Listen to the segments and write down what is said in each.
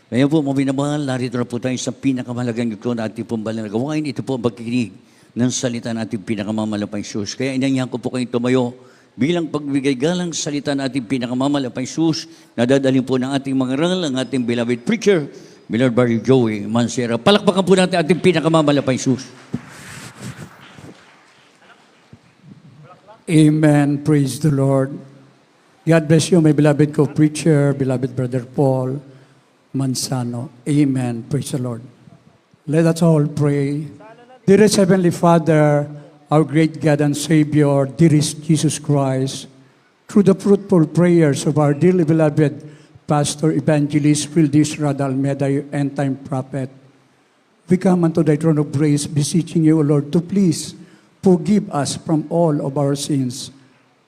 Ngayon po, mga minamahal, narito na po tayo sa pinakamahalagang ito na ating pong banal na gawain. Ito po ang pagkikinig ng salita ng ating pinakamamalapang Diyos. Kaya inanyahan ko po kayong tumayo bilang pagbigay galang sa salita ng ating pinakamamalapang Diyos na dadalhin po ng ating mga rangal, ang ating beloved preacher, Millard Barry Joey Mancera. Palakpakan po natin ating pinakamamalapang Diyos. Amen. Praise the Lord. God bless you, my beloved co-preacher, beloved Brother Paul Manzano. Amen. Praise the Lord. Let us all pray. Dearest Heavenly Father, our great God and Savior, dearest Jesus Christ, through the fruitful prayers of our dearly beloved Pastor Evangelist Phildis Rada Almeida, your end-time prophet, we come unto thy throne of grace, beseeching you, O Lord, to please forgive us from all of our sins.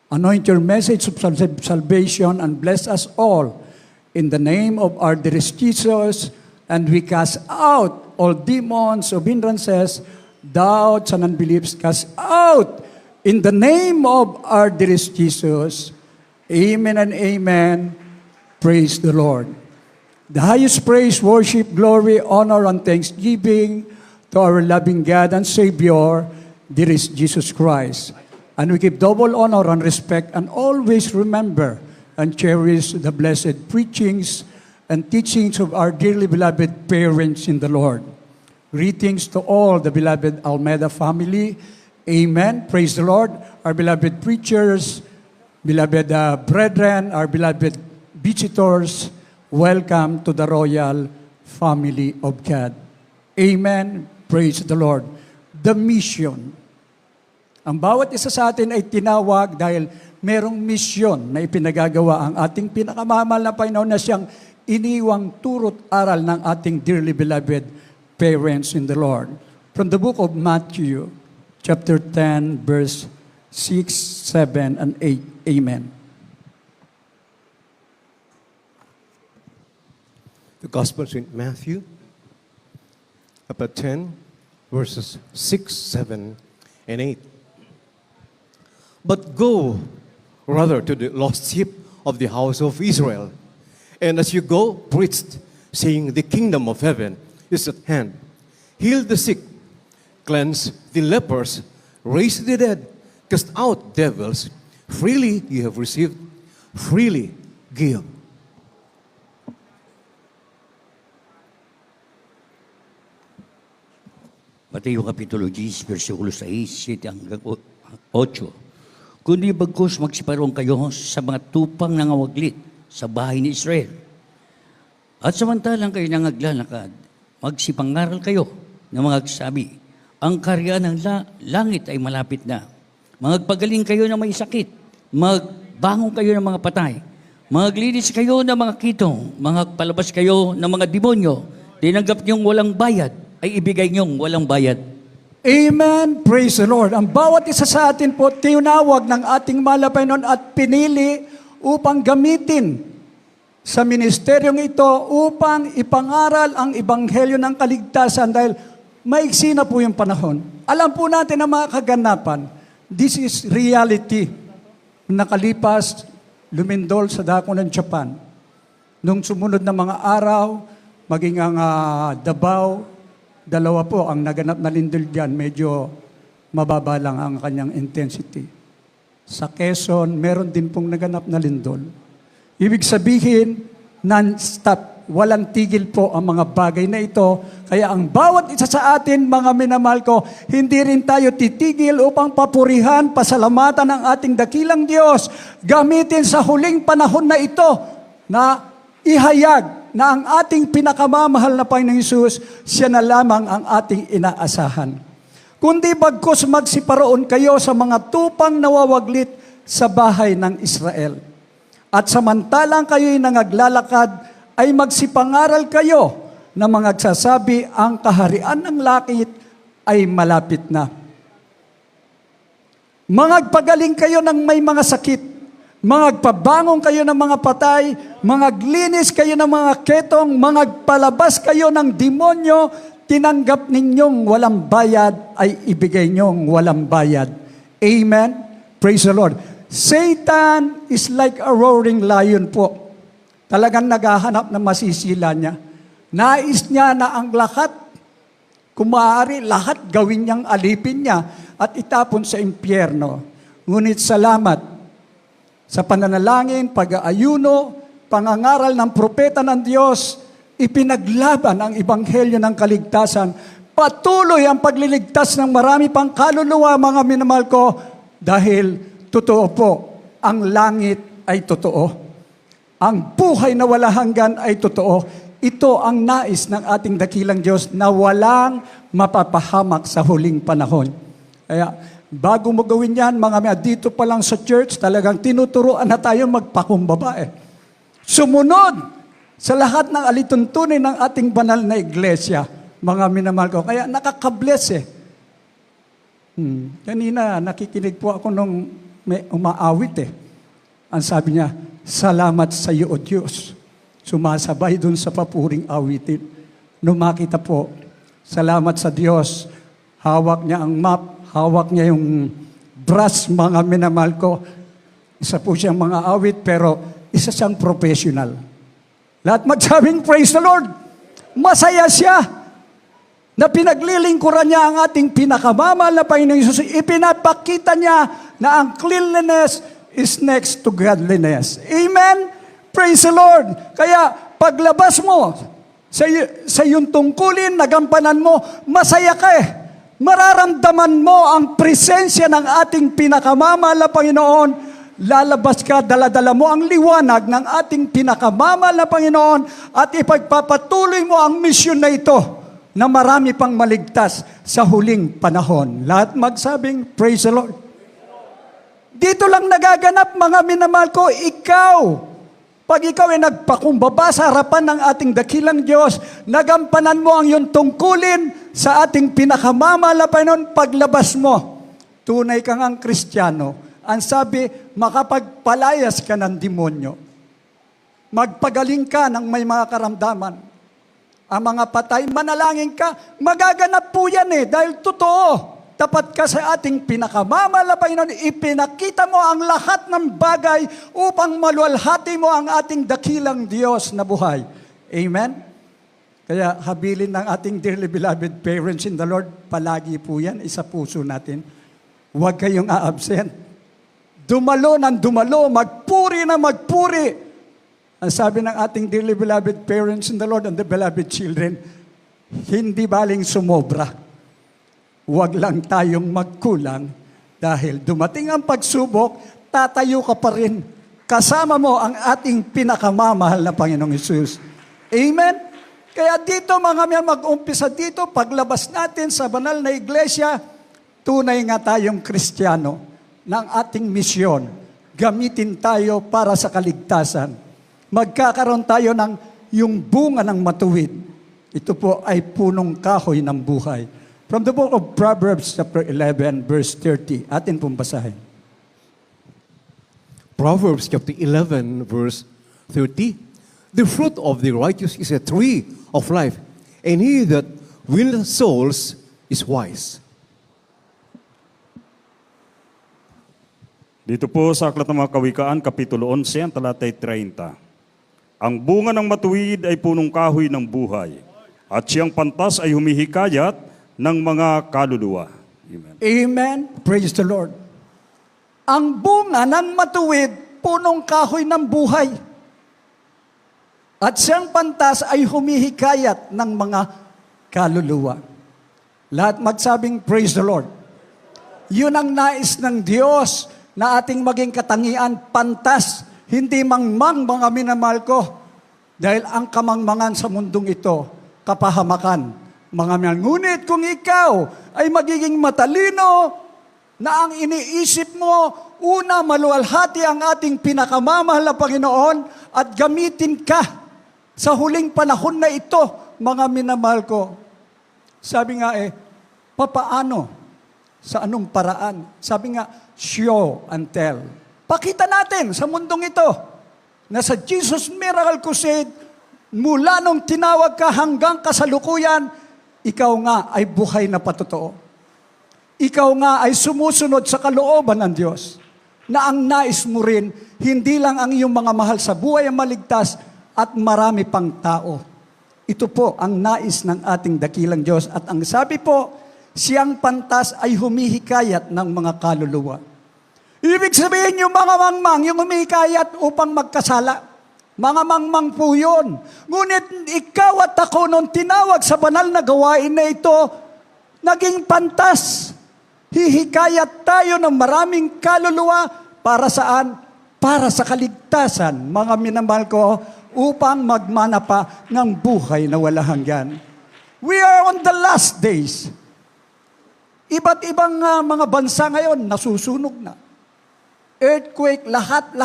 Anoint your message of salvation and bless us all in the name of our dearest Jesus, and we cast out all demons of hindrances, doubts, and unbeliefs. Cast out in the name of our dearest Jesus. Amen and amen. Praise the Lord. The highest praise, worship, glory, honor, and thanksgiving to our loving God and Savior, dearest Jesus Christ. And we give double honor and respect and always remember and cherish the blessed preachings and teachings of our dearly beloved parents in the Lord. Greetings to all the beloved Almeida family. Amen. Praise the Lord. Our beloved preachers, beloved brethren, our beloved visitors, welcome to the royal family of God. Amen. Praise the Lord. The mission. Ang bawat isa sa atin ay tinawag dahil merong misyon na ipinagagawa ang ating pinakamamahal na Panginoon na siyang iniwang turo't aral ng ating dearly beloved parents in the Lord. From the book of Matthew, chapter 10, verse 6, 7, and 8. Amen. The Gospel of St. Matthew, chapter 10, verses 6, 7, and 8. But go rather to the lost sheep of the house of Israel. And as you go, preach, saying, the kingdom of heaven is at hand. Heal the sick, cleanse the lepers, raise the dead, cast out devils. Freely you have received, freely give. Mateo Kapitulo 10, versikulo 6, 7 hanggang 8. Kundi bagkus magsiparong kayo sa mga tupang nangawaglit sa bahay ni Israel. At samantalang kayo nangaglalakad, magsipangaral kayo na mga agsabi, ang karya ng langit ay malapit na. Magpagaling kayo ng may sakit, magbangon kayo ng mga patay, maglinis kayo ng mga kitong, magpalabas kayo ng mga demonyo, tinanggap niyong walang bayad, ay ibigay niyong walang bayad. Amen. Praise the Lord. Ang bawat isa sa atin po, tinawag ng ating mahal na Panginoon at pinili upang gamitin sa ministeryong ito upang ipangaral ang ebanghelyo ng kaligtasan dahil maiksi na po yung panahon. Alam po natin ang mga kaganapan. This is reality. Nakalipas, lumindol sa dako ng Japan. Nung sumunod na mga araw, maging ang Davao, dalawa po ang naganap na lindol dyan, medyo mababa lang ang kanyang intensity. Sa Quezon, meron din pong naganap na lindol. Ibig sabihin, non-stop, walang tigil po ang mga bagay na ito. Kaya ang bawat isa sa atin, mga minamahal ko, hindi rin tayo titigil upang papurihan, pasalamatan ang ating dakilang Diyos. Gamitin sa huling panahon na ito na ihayag na ang ating pinakamamahal na Panginoong Hesus, siya na lamang ang ating inaasahan. Kundi bagkus magsiparoon kayo sa mga tupang nawawaglit sa bahay ng Israel. At samantalang kayo'y nangaglalakad, ay magsipangaral kayo na mga nagsasabi, ang kaharian ng langit ay malapit na. Magpagaling kayo ng may mga sakit, magpabangon kayo ng mga patay, maglinis kayo ng mga ketong, magpalabas kayo ng demonyo, tinanggap ninyong walang bayad, ay ibigay ninyong walang bayad. Amen? Praise the Lord. Satan is like a roaring lion po. Talagang naghahanap na masisila niya. Nais niya na ang lahat, kung maaari, lahat gawin niyang alipin niya at itapon sa impyerno. Ngunit salamat sa pananalangin, pag-aayuno, pangangaral ng propeta ng Diyos, ipinaglaban ang ebanghelyo ng kaligtasan. Patuloy ang pagliligtas ng marami pang kaluluwa, mga minamahal ko, dahil totoo po, ang langit ay totoo. Ang buhay na wala hanggan ay totoo. Ito ang nais ng ating dakilang Diyos na walang mapapahamak sa huling panahon. Kaya, bago mo gawin yan, mga dito pa lang sa church, talagang tinuturuan na tayo magpakumbaba. Sumunod sa lahat ng alituntunin ng ating banal na iglesia, mga minamahal ko. Kaya nakakabless Kanina, nakikinig po ako nung may umaawit Ang sabi niya, salamat sa iyo, O Diyos. Sumasabay dun sa papuring awitin. Nung makita po, salamat sa Diyos. Hawak niya ang map, hawak niya yung brass, mga minamahal ko. Isa po siyang mga awit, pero isa siyang professional. Lahat magsabing, praise the Lord. Masaya siya na pinaglilingkuran niya ang ating pinakamamahal na Panginoong Hesus. Ipinapakita niya na ang cleanliness is next to godliness. Amen? Praise the Lord. Kaya paglabas mo sa iyong tungkulin, nagampanan mo, masaya ka Mararamdaman mo ang presensya ng ating pinakamamahal na Panginoon. Lalabas ka, daladala mo ang liwanag ng ating pinakamamahal na Panginoon at ipagpapatuloy mo ang misyon na ito na marami pang maligtas sa huling panahon. Lahat magsabing, praise the Lord. Dito lang nagaganap, mga minamahal ko, ikaw. Pag ikaw ay nagpakumbaba sa harapan ng ating dakilang Diyos, nagampanan mo ang iyong tungkulin sa ating pinakamamahal na Panginoon, paglabas mo. Tunay kang ang Kristiyano. Ang sabi, makapagpalayas ka ng demonyo. Magpagaling ka ng may mga karamdaman. Ang mga patay, manalangin ka, magaganap po yan dahil totoo. Tapat ka sa ating pinakamamahal na Panginoon, ipinakita mo ang lahat ng bagay upang maluwalhati mo ang ating dakilang Diyos na buhay. Amen? Kaya habilin ng ating dearly beloved parents in the Lord, palagi po yan, isa puso natin. Huwag kayong a-absent. Dumalo ng dumalo, magpuri na magpuri. Ang sabi ng ating dearly beloved parents in the Lord and the beloved children, hindi baling sumobra. Huwag lang tayong magkulang dahil dumating ang pagsubok, tatayo ka pa rin. Kasama mo ang ating pinakamamahal na Panginoong Hesus. Amen? Kaya dito mga mag-umpisa dito, paglabas natin sa banal na iglesia, tunay nga tayong Kristiyano ng ating misyon. Gamitin tayo para sa kaligtasan. Magkakaroon tayo ng yung bunga ng matuwid. Ito po ay punong kahoy ng buhay. From the book of Proverbs chapter 11, verse 30. Atin pong basahin. Proverbs chapter 11, verse 30. The fruit of the righteous is a tree of life, and he that winneth souls is wise. Dito po sa Aklat ng mga Kawikaan, Kapitulo 11, talatay 30. Ang bunga ng matuwid ay punong kahoy ng buhay, at siyang pantas ay humihikayat ng mga kaluluwa. Amen. Amen. Praise the Lord. Ang bunga ng matuwid, punong kahoy ng buhay. At siyang pantas ay humihikayat ng mga kaluluwa. Lahat magsabing, praise the Lord. Yun ang nais ng Diyos na ating maging katangian, pantas, hindi mangmang, mga minamahal ko. Dahil ang kamangmangan sa mundong ito, kapahamakan. Mga minamahal. Ngunit kung ikaw ay magiging matalino, na ang iniisip mo, una, maluwalhati ang ating pinakamamahal na Panginoon at gamitin ka sa huling panahon na ito, mga minamahal ko. Sabi nga papaano? Sa anong paraan? Sabi nga, show and tell. Pakita natin sa mundong ito na sa Jesus Miracle Crusade, mula nung tinawag ka hanggang kasalukuyan, ikaw nga ay buhay na patotoo. Ikaw nga ay sumusunod sa kalooban ng Diyos na ang nais mo rin, hindi lang ang iyong mga mahal sa buhay ang maligtas at marami pang tao. Ito po ang nais ng ating dakilang Diyos. At ang sabi po, siyang pantas ay humihikayat ng mga kaluluwa. Ibig sabihin yung mga mangmang, yung humihikayat upang magkasala. Mga mangmang po yun. Ngunit ikaw at ako nung tinawag sa banal na gawain na ito, naging pantas. Hihikayat tayo ng maraming kaluluwa para saan? Para sa kaligtasan, mga minamahal ko, upang magmana pa ng buhay na walang hanggan. We are on the last days. Iba't ibang mga bansa ngayon, nasusunog na. Earthquake, lahat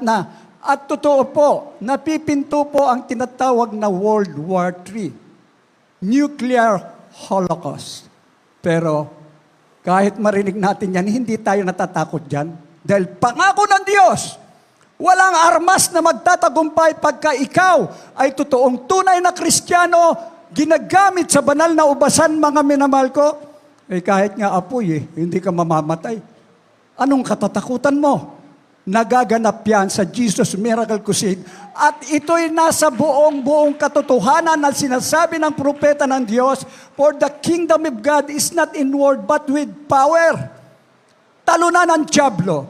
na. At totoo po, napipinto po ang tinatawag na World War III. Nuclear Holocaust. Pero kahit marinig natin yan, hindi tayo natatakot dyan. Dahil pangako ng Diyos, walang armas na magtatagumpay pagka ikaw ay totoong tunay na Kristiyano, ginagamit sa banal na ubasan, mga minamahal ko. Kahit nga apoy, hindi ka mamamatay. Anong katatakutan mo? Nagaganap yan sa Jesus Miracle Crusade. At ito'y nasa buong katotohanan na sinasabi ng propeta ng Diyos, for the kingdom of God is not in word but with power. Talunan ng dyablo.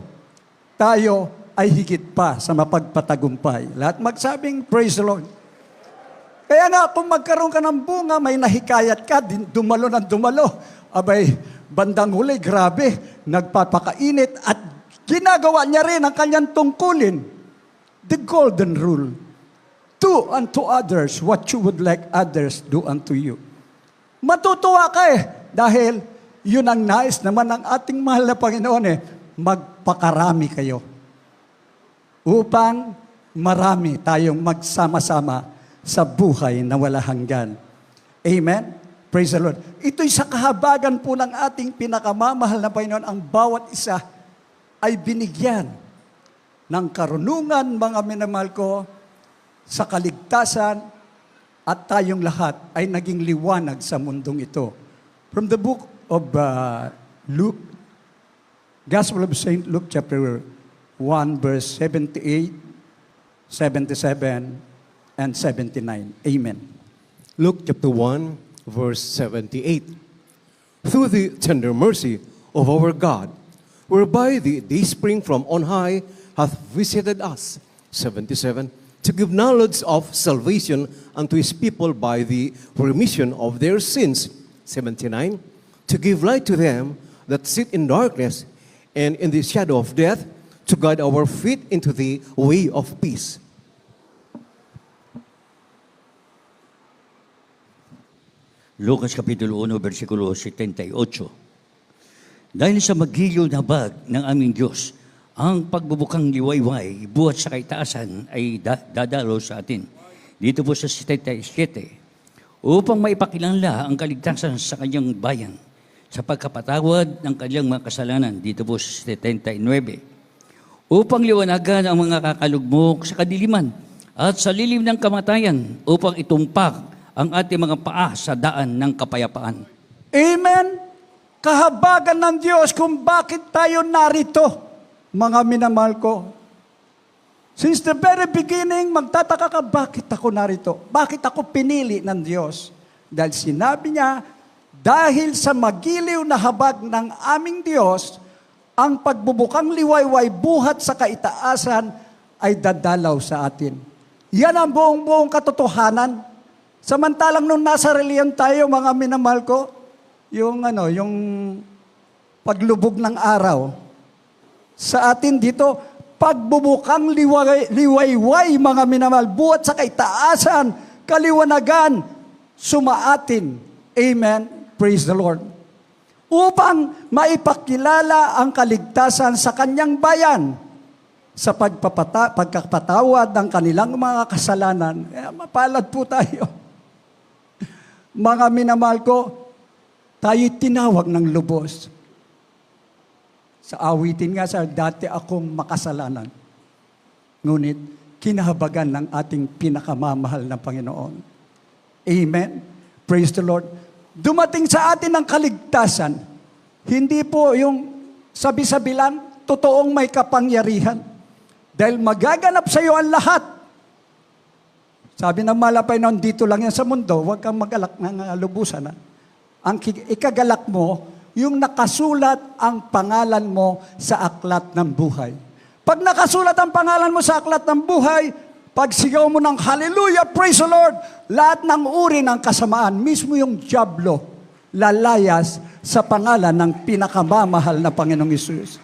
Tayo ay higit pa sa mapagpatagumpay. Lahat magsabing, praise the Lord. Kaya nga, kung magkaroon ka ng bunga, may nahikayat ka, dumalo ng dumalo. Abay, bandang huli, grabe, nagpapakainit at ginagawa niya rin ang kanyang tungkulin. The golden rule. Do unto others what you would like others do unto you. Matutuwa ka dahil yun ang nais naman ng ating mahal na Panginoon magpakarami kayo. Upang marami tayong magsama-sama sa buhay na wala hanggan. Amen? Praise the Lord. Ito'y sa kahabagan po ng ating pinakamamahal na Panginoon, ang bawat isa ay binigyan ng karunungan, mga minamahal ko, sa kaligtasan, at tayong lahat ay naging liwanag sa mundong ito. From the book of Luke, Gospel of St. Luke chapter 1 verse 78, 77, and 79. Amen. Luke chapter 1, verse 78. Through the tender mercy of our God, whereby the dayspring from on high hath visited us, 77, to give knowledge of salvation unto his people by the remission of their sins, 79, to give light to them that sit in darkness and in the shadow of death, to guide our feet into the way of peace. Lucas Kapitulo 1, versikulo 78. Dahil sa magiliw na bag ng aming Diyos, ang pagbubukang liwayway, buhat sa kaitaasan ay dadalo sa atin. Dito po sa 77, upang maipakilanla ang kaligtasan sa kanyang bayan, sa pagkapatawad ng kanyang mga kasalanan. Dito po sa 79, upang liwanagan ang mga kakalugmok sa kadiliman at sa lilim ng kamatayan, upang itumpak ang ating mga paa sa daan ng kapayapaan. Amen? Kahabagan ng Diyos kung bakit tayo narito, mga minamahal ko. Since the very beginning, magtataka ka, bakit ako narito? Bakit ako pinili ng Diyos? Dahil sinabi niya, dahil sa magiliw na habag ng aming Diyos, ang pagbubukang liwayway buhat sa kaitaasan ay dadalaw sa atin. Yan ang buong katotohanan. Samantalang nung nasa reliyon tayo, mga minamahal ko, yung paglubog ng araw. Sa atin dito, pagbubukang liwayway, mga minamahal, buhat sa kaitaasan, kaliwanagan, sumaatin. Amen. Praise the Lord. Upang maipakilala ang kaligtasan sa kanyang bayan sa pagkapatawad ng kanilang mga kasalanan. Mapalad po tayo. Mga minamahal ko, tayo'y tinawag ng lubos. Sa awitin nga sa dati akong makasalanan. Ngunit kinahabagan ng ating pinakamamahal na Panginoon. Amen. Praise the Lord. Dumating sa atin ang kaligtasan. Hindi po yung sabi-sabi lang, totoong may kapangyarihan. Dahil magaganap sa iyo ang lahat. Sabi ng malapay noon, dito lang yan sa mundo, huwag kang magalak ng lubusan. Ha? Ang ikagalak mo, yung nakasulat ang pangalan mo sa aklat ng buhay. Pag nakasulat ang pangalan mo sa aklat ng buhay, pag sigaw mo ng hallelujah, praise the Lord, lahat ng uri ng kasamaan, mismo yung dyablo, lalayas sa pangalan ng pinakamamahal na Panginoong Hesus.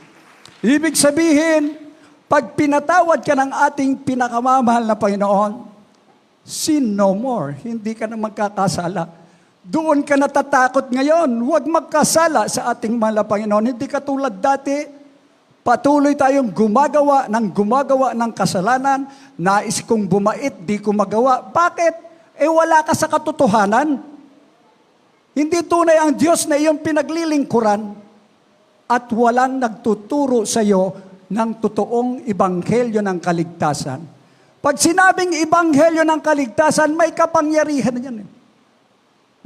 Ibig sabihin, pag pinatawad ka ng ating pinakamamahal na Panginoon, sin no more. Hindi ka na magkakasala. Doon ka natatakot ngayon. Huwag magkasala sa ating mahal na Panginoon. Hindi ka tulad dati. Patuloy tayong gumagawa ng kasalanan. Nais kong bumait, di ko magawa. Bakit? Wala ka sa katotohanan. Hindi tunay ang Diyos na iyong pinaglilingkuran at walang nagtuturo sa iyo ng totoong ebanghelyo ng kaligtasan. Pag sinabing ebanghelyo ng kaligtasan, may kapangyarihan na yan.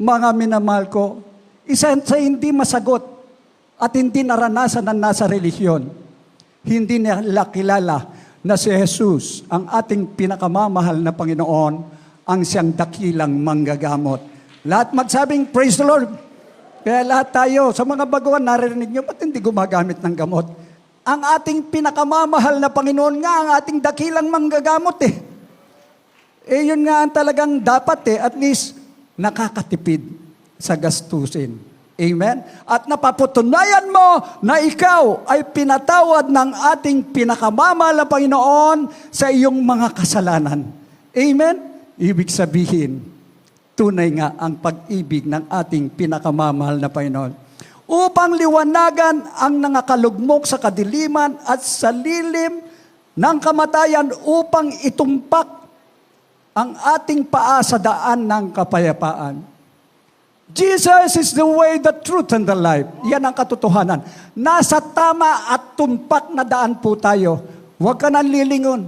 Mga minamahal ko, isa sa hindi masagot at hindi naranasan ng nasa relihiyon, hindi nila kilala na si Jesus, ang ating pinakamamahal na Panginoon, ang siyang dakilang manggagamot. Lahat magsabing, praise the Lord. Kaya lahat tayo, sa mga baguhan, narinig nyo, ba't hindi gumagamit ng gamot? Ang ating pinakamamahal na Panginoon nga, ang ating dakilang manggagamot yun nga ang talagang dapat at least nakakatipid sa gastusin. Amen? At napapatunayan mo na ikaw ay pinatawad ng ating pinakamamahal na Panginoon sa iyong mga kasalanan. Amen? Ibig sabihin, tunay nga ang pag-ibig ng ating pinakamamahal na Panginoon. Upang liwanagan ang nangakalugmok sa kadiliman at sa lilim ng kamatayan upang itumpak ang ating paa sa daan ng kapayapaan. Jesus is the way, the truth, and the life. Yan ang katotohanan. Nasa tama at tumpak na daan po tayo. Huwag ka nang lilingon.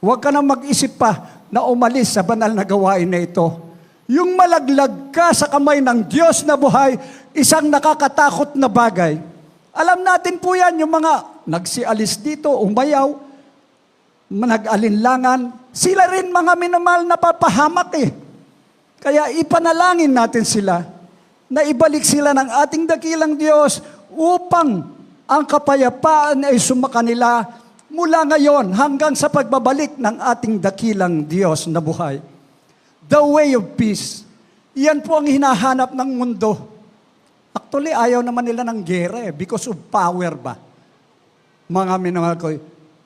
Huwag ka nang mag-isip pa na umalis sa banal na gawain na ito. Yung malaglag ka sa kamay ng Diyos na buhay, isang nakakatakot na bagay. Alam natin po yan, yung mga nagsialis dito, umayaw, nag-alinlangan, sila rin mga minamahal na papahamak Kaya ipanalangin natin sila na ibalik sila ng ating dakilang Diyos upang ang kapayapaan ay sumakanila mula ngayon hanggang sa pagbabalik ng ating dakilang Diyos na buhay. The way of peace. Yan po ang hinahanap ng mundo. Actually, ayaw naman nila ng gera because of power ba? Mga minamahal ko,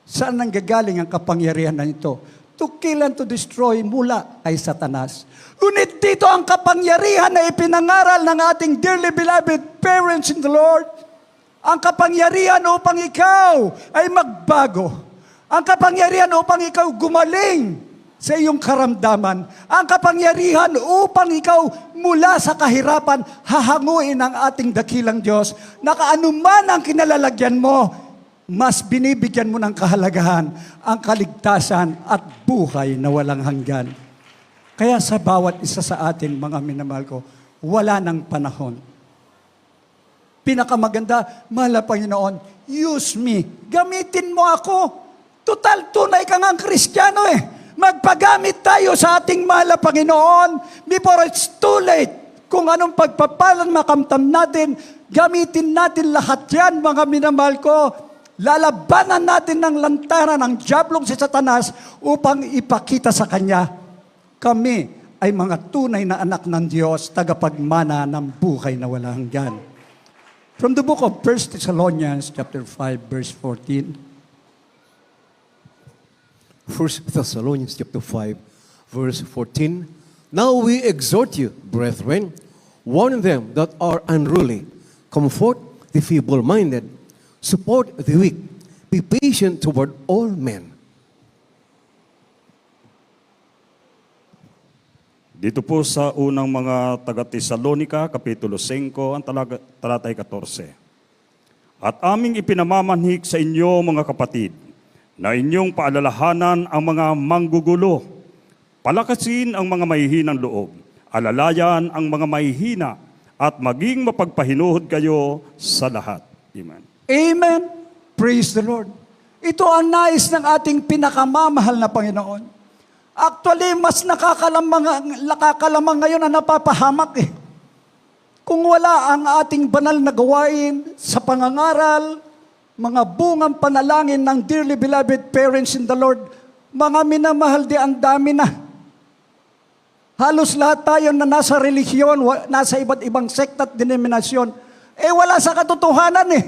saan nanggagaling ang kapangyarihan na ito? To kill and to destroy mula kay Satanas. Ngunit dito ang kapangyarihan na ipinangaral ng ating dearly beloved parents in the Lord. Ang kapangyarihan upang ikaw ay magbago. Ang kapangyarihan upang ikaw gumaling sa iyong karamdaman. Ang kapangyarihan upang ikaw mula sa kahirapan hahanguin ang ating dakilang Diyos na kaanuman ang kinalalagyan mo, mas binibigyan mo ng kahalagahan ang kaligtasan at buhay na walang hanggan. Kaya sa bawat isa sa atin, mga minamahal ko, wala ng panahon. Pinakamaganda, mahal na Panginoon, use me. Gamitin mo ako. Total, tunay ka nga ang Kristiyano Magpagamit tayo sa ating mahal na Panginoon before it's too late. Kung anong pagpapalang makamtam natin, gamitin natin lahat yan, mga minamahal ko. Lalabanan natin ng lantaran ng diablong si Satanas upang ipakita sa Kanya, kami ay mga tunay na anak ng Diyos, tagapagmana ng buhay na walang hanggan. From the book of 1 Thessalonians chapter 5, verse 14. 1 Thessalonians chapter 5, verse 14. Now we exhort you, brethren, warn them that are unruly, comfort the feeble-minded, support the weak, be patient toward all men. Dito po sa unang mga taga-Tesalonika, Kapitulo 5, ang talatay 14. At aming ipinamamanhik sa inyo, mga kapatid, na inyong paalalahanan ang mga manggugulo, palakasin ang mga mahihinang loob, alalayan ang mga mahihina, at maging mapagpahinuhod kayo sa lahat. Amen. Amen. Praise the Lord. Ito ang nais ng ating pinakamamahal na Panginoon. Actually, mas nakakalamang ngayon na napapahamak eh. Kung wala ang ating banal na gawain sa pangangaral, mga bungang panalangin ng dearly beloved parents in the Lord, mga minamahal di ang dami na. Halos lahat tayo na nasa relihiyon, nasa iba't ibang sekta at denominasyon, wala sa katotohanan eh.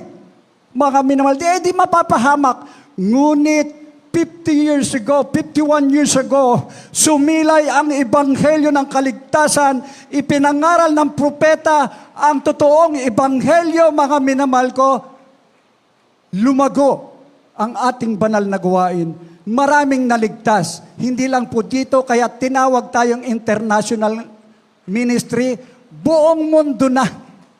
Mga minamahal di mapapahamak. Ngunit 50 years ago, 51 years ago, sumilay ang ebanghelyo ng kaligtasan, ipinangaral ng propeta ang totoong ebanghelyo, mga minamahal ko, lumago ang ating banal na gawain. Maraming naligtas. Hindi lang po dito, kaya tinawag tayong international ministry. Buong mundo na.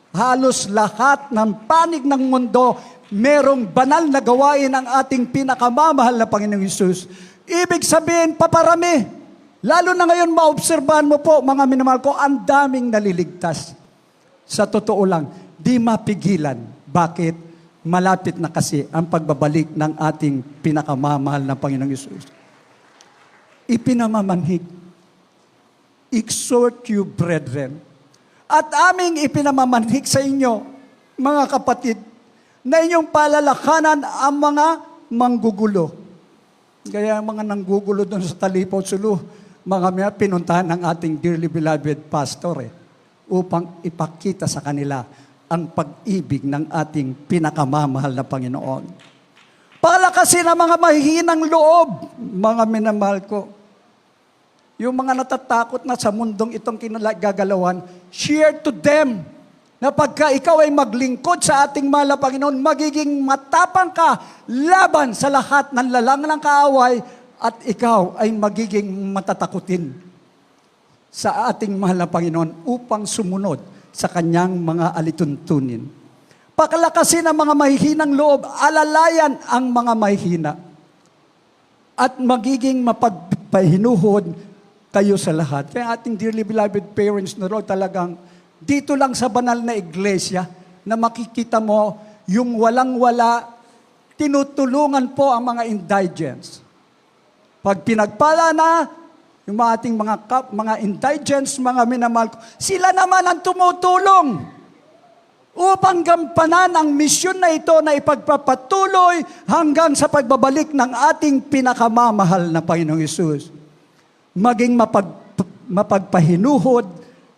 Halos lahat ng panig ng mundo, merong banal na gawain ang ating pinakamamahal na Panginoong Hesus. Ibig sabihin, paparami. Lalo na ngayon, maobserbahan mo po, mga minamahal ko, ang daming naliligtas. Sa totoo lang, di mapigilan. Bakit? Malapit na kasi ang pagbabalik ng ating pinakamamahal na Panginoong Hesus. Ipinamamanhig. Exhort you, brethren. At aming ipinamamanhig sa inyo, mga kapatid, na inyong palalakanan ang mga manggugulo. Kaya mga nanggugulo doon sa Talipaw, Sulu, mga pinuntahan ng ating dearly beloved pastor upang ipakita sa kanila ang pag-ibig ng ating pinakamamahal na Panginoon. Palakasin ang mga mahihinang loob, mga minamahal ko. Yung mga natatakot na sa mundong itong kinagagalawan, share to them na pagka ikaw ay maglingkod sa ating mahal na Panginoon, magiging matapang ka laban sa lahat ng lalang ng kaaway at ikaw ay magiging matatakutin sa ating mahal na Panginoon upang sumunod sa kanyang mga alituntunin. Pakalakasin ang mga mahihinang loob, alalayan ang mga mahihina at magiging mapagpahinuhod kayo sa lahat. Kaya ating dearly beloved parents na Lord, talagang dito lang sa banal na iglesia na makikita mo yung walang-wala, tinutulungan po ang mga indigents. Pag pinagpala na, yung ating mga indigents, mga minamahal ko, sila naman ang tumutulong upang gampanan ang misyon na ito na ipagpapatuloy hanggang sa pagbabalik ng ating pinakamamahal na Panginoong Hesus. Maging mapagpahinuhod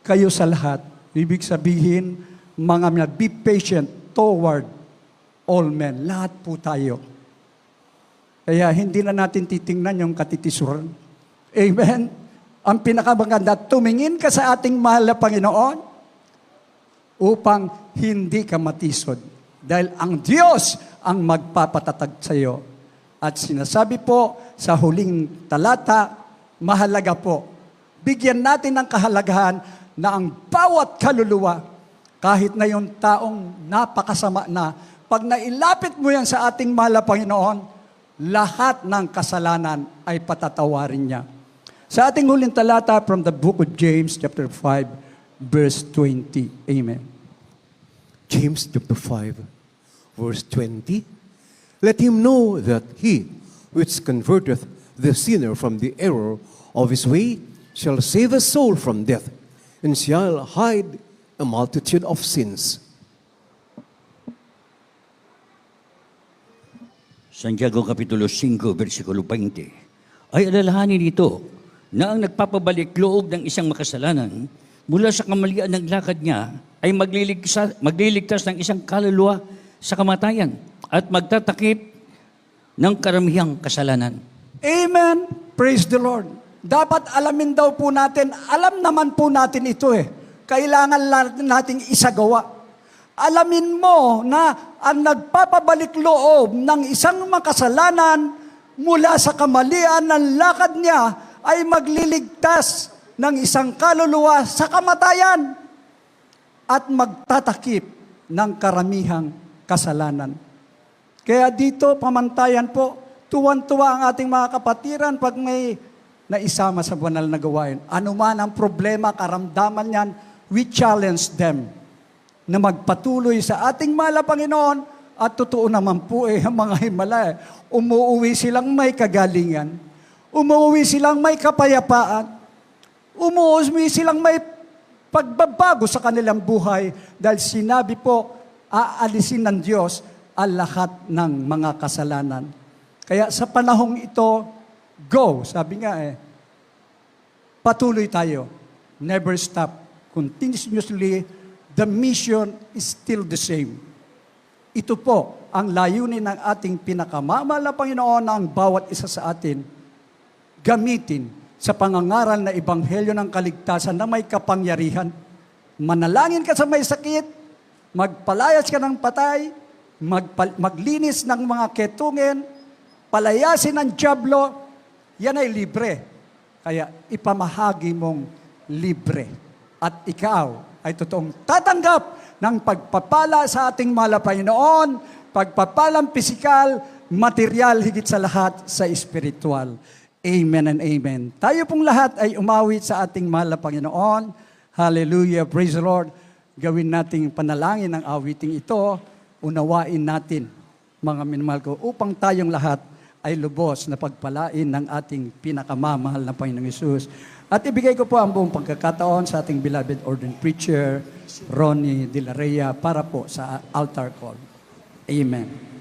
kayo sa lahat. Ibig sabihin, mga be patient toward all men. Lahat po tayo. Kaya hindi na natin titingnan yung katitisuran. Amen? Ang pinakamaganda, tumingin ka sa ating mahal na Panginoon upang hindi ka matisod. Dahil ang Diyos ang magpapatatag sa iyo. At sinasabi po sa huling talata, mahalaga po. Bigyan natin ng kahalagahan na ang bawat kaluluwa, kahit na yung taong napakasama na, pag nailapit mo yan sa ating mahal na Panginoon, lahat ng kasalanan ay patatawarin niya. Sa ating huling talata from the book of James, chapter 5, verse 20. Amen. James chapter 5, verse 20. Let him know that he which converteth the sinner from the error of his way shall save a soul from death, and shall hide a multitude of sins. Santiago Kapitulo 5, versikulo 20. Ay alalahanin ito na ang nagpapabalik loob ng isang makasalanan mula sa kamalian ng lakad niya ay magliligtas ng isang kaluluwa sa kamatayan at magtatakip ng karamihang kasalanan. Amen. Praise the Lord. Dapat alamin daw po natin, alam naman po natin ito Kailangan nating isagawa. Alamin mo na ang nagpapabalik loob ng isang makasalanan mula sa kamalian ng lakad niya ay magliligtas ng isang kaluluwa sa kamatayan at magtatakip ng karamihang kasalanan. Kaya dito, pamantayan po, tuwan-tuwa ang ating mga kapatiran pag may naisama sa banal na gawain. Ano man ang problema, karamdaman yan, we challenge them na magpatuloy sa ating mahal na Panginoon at totoo naman po ang mga himala. Umuuwi silang may kagalingan. Umuwi silang may kapayapaan. Umuwi silang may pagbabago sa kanilang buhay dahil sinabi po, aalisin ng Diyos ang lahat ng mga kasalanan. Kaya sa panahong ito, go, sabi nga patuloy tayo. Never stop. Continuously, the mission is still the same. Ito po ang layunin ng ating pinakamamahal na Panginoon na ang bawat isa sa atin gamitin sa pangangaral na ebanghelyo ng kaligtasan na may kapangyarihan. Manalangin ka sa may sakit, magpalayas ka ng patay, maglinis ng mga ketungen, palayasin ng dyablo, yan ay libre. Kaya ipamahagi mong libre. At ikaw ay totoong tatanggap ng pagpapala sa ating mahal na Panginoon, pagpapalang pisikal, material, higit sa lahat sa espiritual. Amen and amen. Tayo pong lahat ay umawit sa ating mahal na Panginoon. Hallelujah, praise the Lord. Gawin nating panalangin ang awiting ito. Unawain natin, mga minamahal ko, upang tayong lahat ay lubos na pagpalain ng ating pinakamamahal na Panginoong Hesus. At ibigay ko po ang buong pagkakataon sa ating beloved ordained preacher, Ronnie De La Rhea, para po sa altar call. Amen.